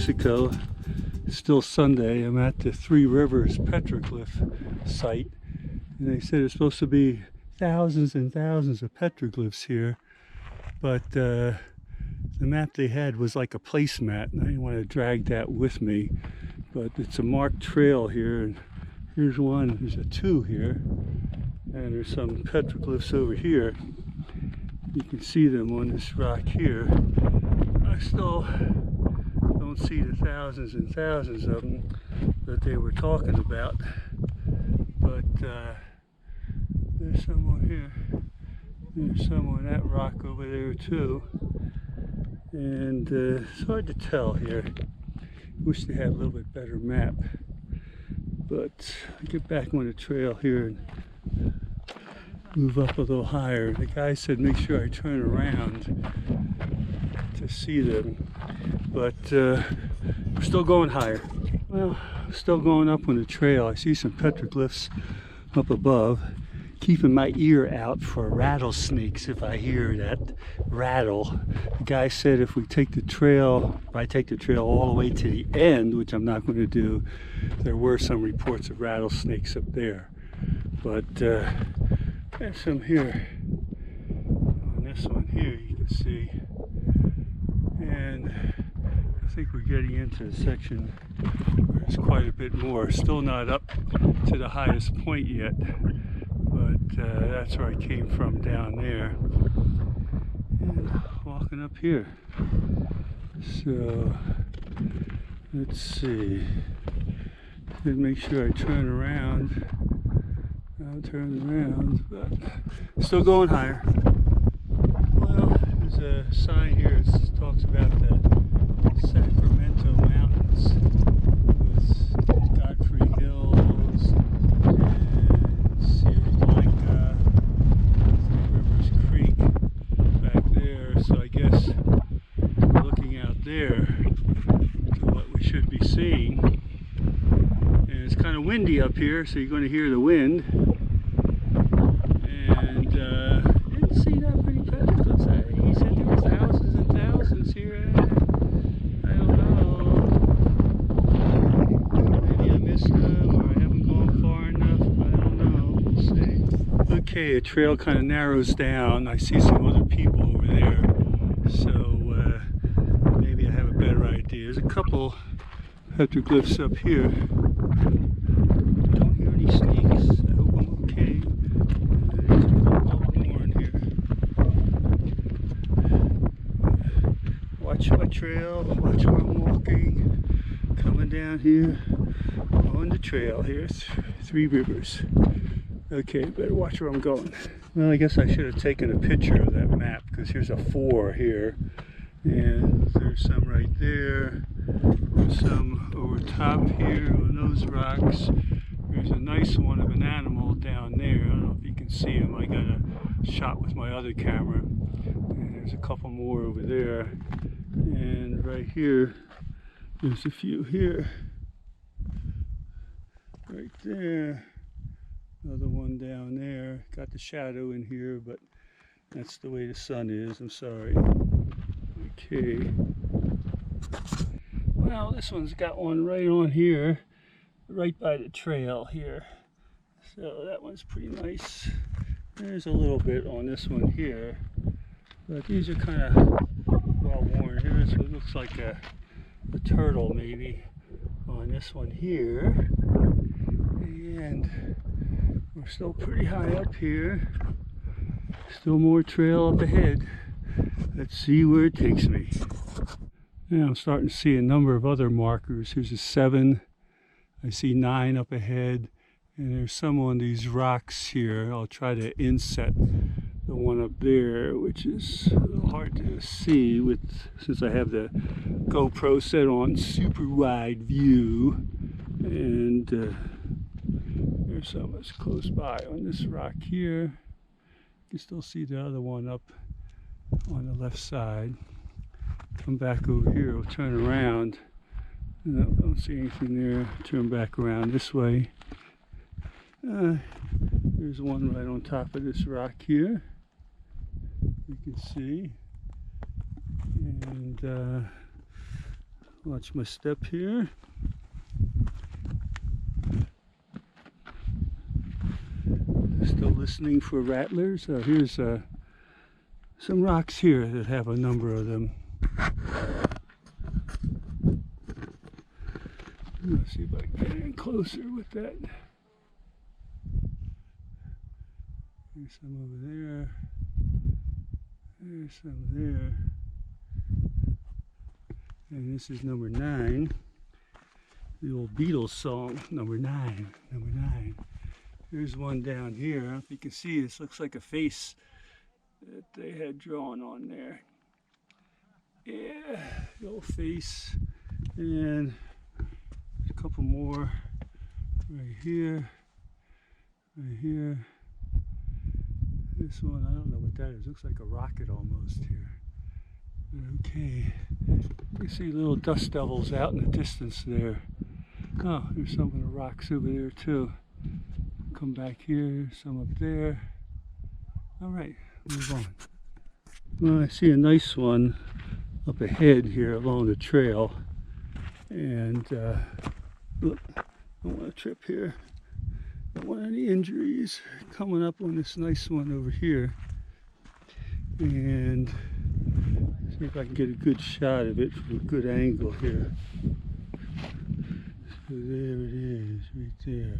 Mexico. It's still Sunday. I'm at the Three Rivers Petroglyph site, and they said it's supposed to be thousands and thousands of petroglyphs here, but the map they had was like a placemat, and I didn't want to drag that with me. But it's a marked trail here, and here's one. There's a two here, and there's some petroglyphs over here. You can see them on this rock here. I still don't see the thousands and thousands of them that they were talking about, but there's some on here. There's some on that rock over there too, and it's hard to tell here. Wish they had a little bit better map, but I get back on the trail here and move up a little higher. The guy said make sure I turn around to see them, but we're still going higher. Well, still going up on the trail. I see some petroglyphs up above. Keeping my ear out for rattlesnakes if I hear that rattle. The guy said if we take the trail, if I take the trail all the way to the end, which I'm not going to do, there were some reports of rattlesnakes up there. But there's some here. On this one here you can see. And I think we're getting into a section where there's quite a bit more. Still not up to the highest point yet, but that's where I came from down there. And walking up here. So let's see. Should make sure I turn around. I'll turn around, but still going higher. Well, there's a sign here that talks about the Sacramento Mountains with Godfrey Hills and Sierra Blanca, Three Rivers Creek back there. So I guess we're looking out there to what we should be seeing. And it's kind of windy up here, so you're going to hear the wind. And didn't see that many petroglyphs. He said there was thousands and thousands here. I don't know. Maybe I missed them, or I haven't gone far enough. I don't know. We'll see. Okay, a trail kind of narrows down. I see some other people over there, so maybe I have a better idea. There's a couple petroglyphs up here. Don't hear any snakes. I hope I'm okay. There's a little more in here. Watch my trail. Watch where I'm walking. Coming down here on the trail here. Three Rivers. Okay, better watch where I'm going. Well, I guess I should have taken a picture of that map, because here's a 4 here. And there's some right there. There's some over top here on those rocks. There's a nice one of an animal down there. I don't know if you can see him. I got a shot with my other camera. And there's a couple more over there. And right here, there's a few here. Right there. Another one down there. Got the shadow in here, but that's the way the sun is. I'm sorry. Okay. Well, this one's got one right on here, right by the trail here. So that one's pretty nice. There's a little bit on this one here, but these are kind of well worn. Here's what looks like a turtle maybe on this one here. And we're still pretty high up here. Still more trail up ahead. Let's see where it takes me. Now I'm starting to see a number of other markers. Here's a 7. I see 9 up ahead. And there's some on these rocks here. I'll try to inset the one up there, which is a little hard to see since I have the GoPro set on super wide view. And there's some that's close by on this rock here. You can still see the other one up on the left side. Come back over here, we'll turn around. No, don't see anything there. Turn back around this way. There's one right on top of this rock here. You can see. And Watch my step here. Still listening for rattlers. Here's some rocks here that have a number of them. Let's see if I can get in closer with that. There's some over there. There's some there. And this is number 9. The old Beatles song, number 9. Number 9. There's one down here. I don't know if you can see, this looks like a face that they had drawn on there. Yeah, the old face. And a couple more right here. Right here. This one, I don't know what that is. Looks like a rocket almost here. Okay. You see little dust devils out in the distance there. Oh, there's some of the rocks over there too. Come back here, some up there. Alright, move on. Well, I see a nice one up ahead here along the trail. And, look, I don't want to trip here. Don't want any injuries. Coming up on this nice one over here. And see if I can get a good shot of it from a good angle here. So there it is, right there.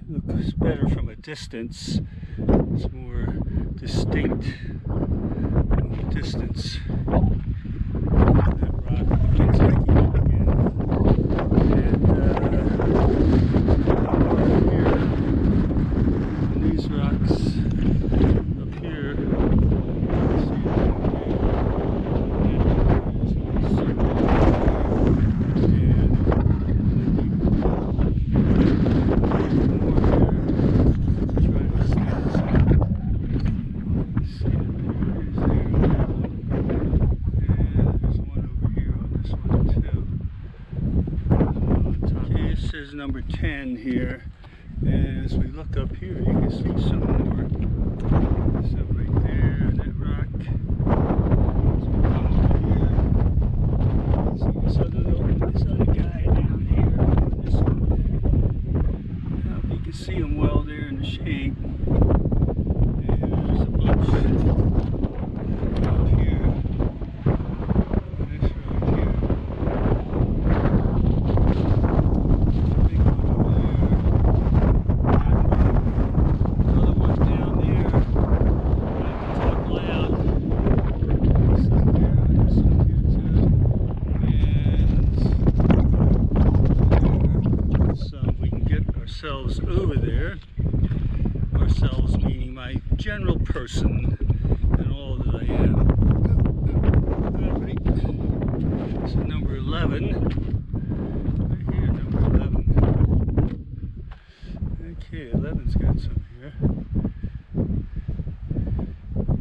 Looks better from a distance. It's more distinct from a distance. That rock begins hiking up again. And here, and these rocks up here, see number 10 here, and as we look up here you can see some more. So right there on that rock, as we come over here, see this other guy down here on this one. Now you can see him well there in the shade. And there's a bunch up here. This right here. Over there, ourselves meaning my general person and all that I am. Right. So number 11, right here, number 11. Okay, 11's got some here.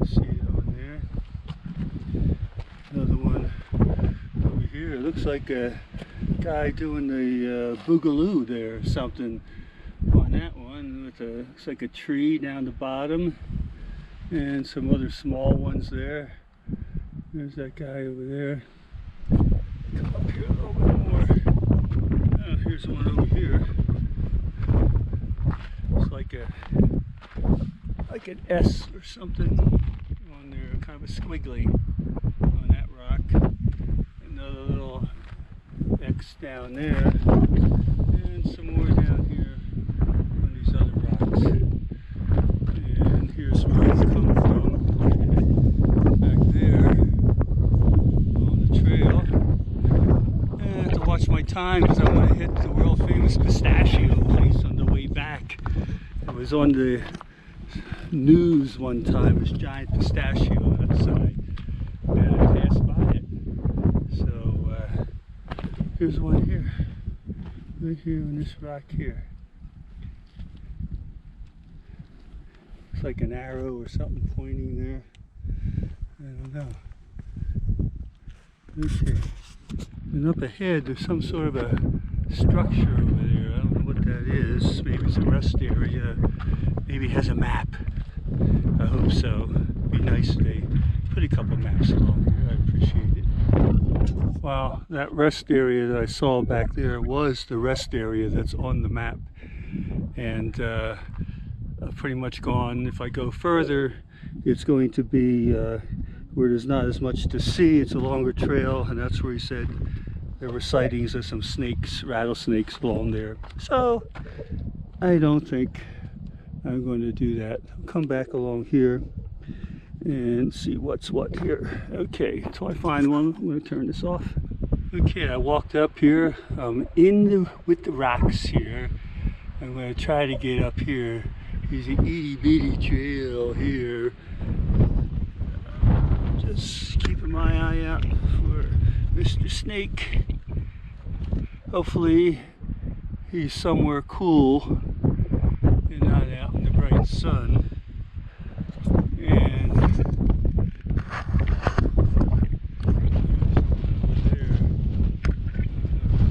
See it on there. Another one over here. It looks like a guy doing the boogaloo there or something. On that one, with looks like a tree down the bottom, and some other small ones there. There's that guy over there. Come up here a little bit more. Oh, here's one over here. It's like an S or something on there, kind of a squiggly on that rock. Another little X down there, and some more down here. Other rocks. And here's where it's come from. Back there on the trail. And I have to watch my time because I want to hit the world famous pistachio place on the way back. I was on the news one time, this giant pistachio outside. And I passed by it. So here's one here. Right here on this rock here. Like an arrow or something pointing there. I don't know. Okay. And up ahead there's some sort of a structure over there. I don't know what that is. Maybe it's a rest area. Maybe it has a map. I hope so. It'd be nice if they put a couple maps along here. I appreciate it. Wow, that rest area that I saw back there was the rest area that's on the map. And I've pretty much gone. If I go further, it's going to be where there's not as much to see. It's a longer trail, and that's where he said there were sightings of some snakes, rattlesnakes along there. So I don't think I'm going to do that. I'll come back along here and see what's what here. Okay, until I find one, I'm going to turn this off. Okay, I walked up here with the rocks here. I'm going to try to get up here. There's an itty bitty trail here. Just keeping my eye out for Mr. Snake. Hopefully he's somewhere cool and not out in the bright sun. And there,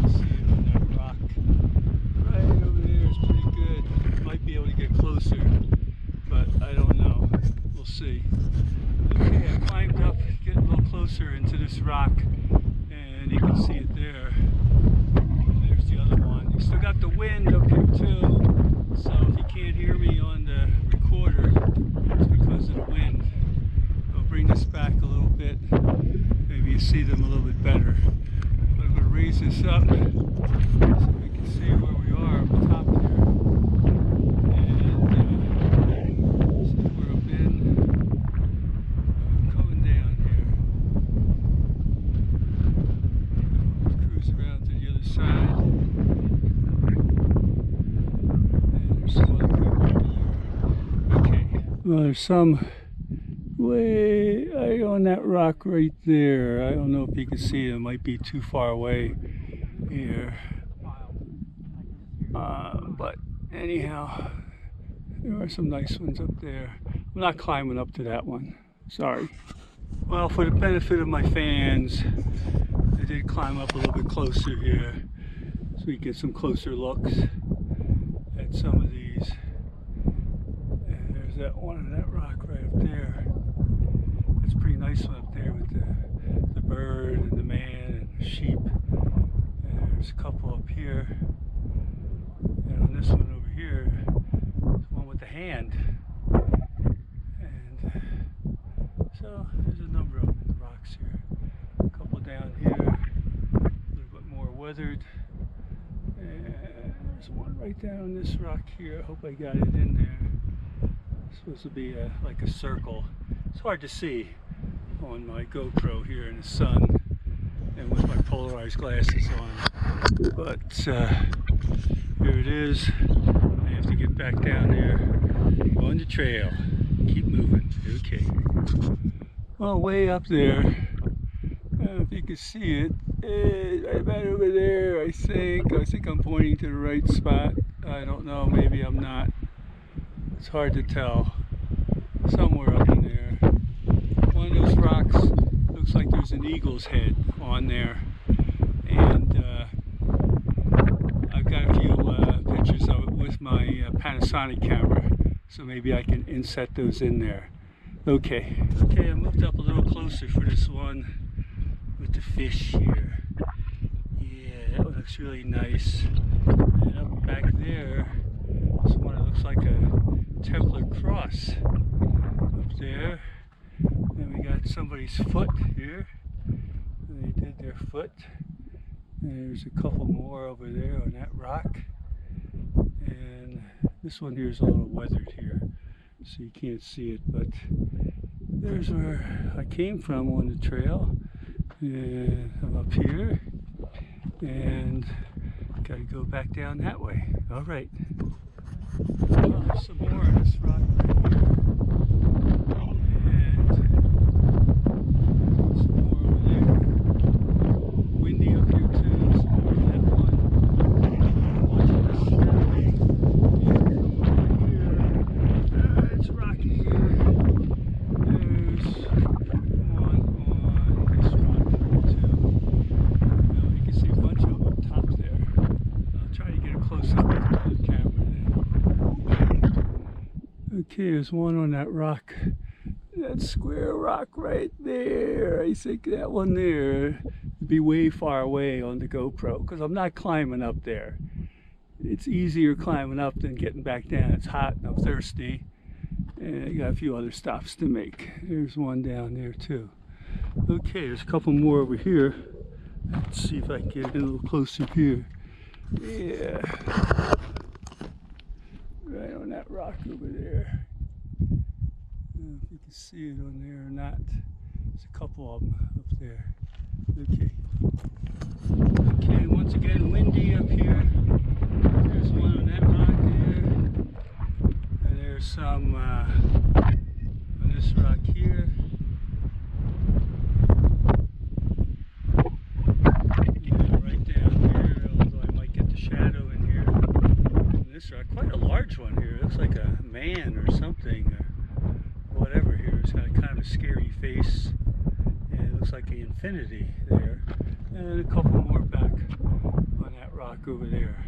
see it on that rock. Right over there is pretty good. Might be able to get closer, but I don't know. We'll see. Okay, I climbed up, get a little closer into this rock, and you can see it there. And there's the other one. You still got the wind up here too, so if you can't hear me on the recorder, it's because of the wind. I'll bring this back a little bit. Maybe you see them a little bit better. But I'm going to raise this up so we can see where we are up the top here. And see where I've been. I'm coming down here. Cruise around to the other side. And there's some other people over there. Okay. Well, there's some way on that rock right there. I don't know if you can see it. It might be too far away here. But anyhow, there are some nice ones up there. I'm not climbing up to that one. Sorry. Well, for the benefit of my fans, I did climb up a little bit closer here so we get some closer looks at some of these. And there's that one on that rock right up there. That's a pretty nice one up there with the bird and the man and the sheep. And there's a couple up here. And on this one over here, there's one with the hand. And so there's a number of them in the rocks here. A couple down here, a little bit more weathered. And there's one right down this rock here. I hope I got it in there. It's supposed to be like a circle. It's hard to see on my GoPro here in the sun and with my polarized glasses on. But here it is. I have to get back down there on the trail. Keep moving. Okay. Well, way up there, I don't know if you can see it. It's right about over there, I think. I think I'm pointing to the right spot. I don't know. Maybe I'm not. It's hard to tell. Somewhere up in there. One of those rocks looks like there's an eagle's head on there. And I've got a few pictures of it with my Panasonic camera. So maybe I can inset those in there. Okay. Okay, I moved up a little closer for this one with the fish here. Yeah, that one looks really nice. And up back there, this one that looks like a Templar cross up there. And we got somebody's foot here. And they did their foot. And there's a couple more over there on that rock. And this one here is a little weathered here, so you can't see it, but there's where I came from on the trail. And I'm up here and got to go back down that way. All right. Well, there's some more on this rock right here. And some more over there. Windy up here too. Some more on that one. Watching this shadow. And come over here. It's rocky here. There's one on this rock here too. Now you can see a bunch of them up top there. I'll try to get a close up with the camera there. Okay, there's one on that rock. That square rock right there. I think that one there be way far away on the GoPro because I'm not climbing up there. It's easier climbing up than getting back down. It's hot and I'm thirsty, and I got a few other stops to make. There's one down there too. Okay, there's a couple more over here. Let's see if I can get a little closer here. Yeah, right on that rock over there. I don't know if you can see it on there or not. There's a couple of them up there. Okay. Okay, once again, windy up here. There's one on that rock there. And there's some on this rock here. Yeah, right down here, although I might get the shadow in here. And this rock, quite a large one here. It looks like a man or something, or whatever here. It's got a kind of a scary face. And it looks like an infinity there. And a couple more back on that rock over there.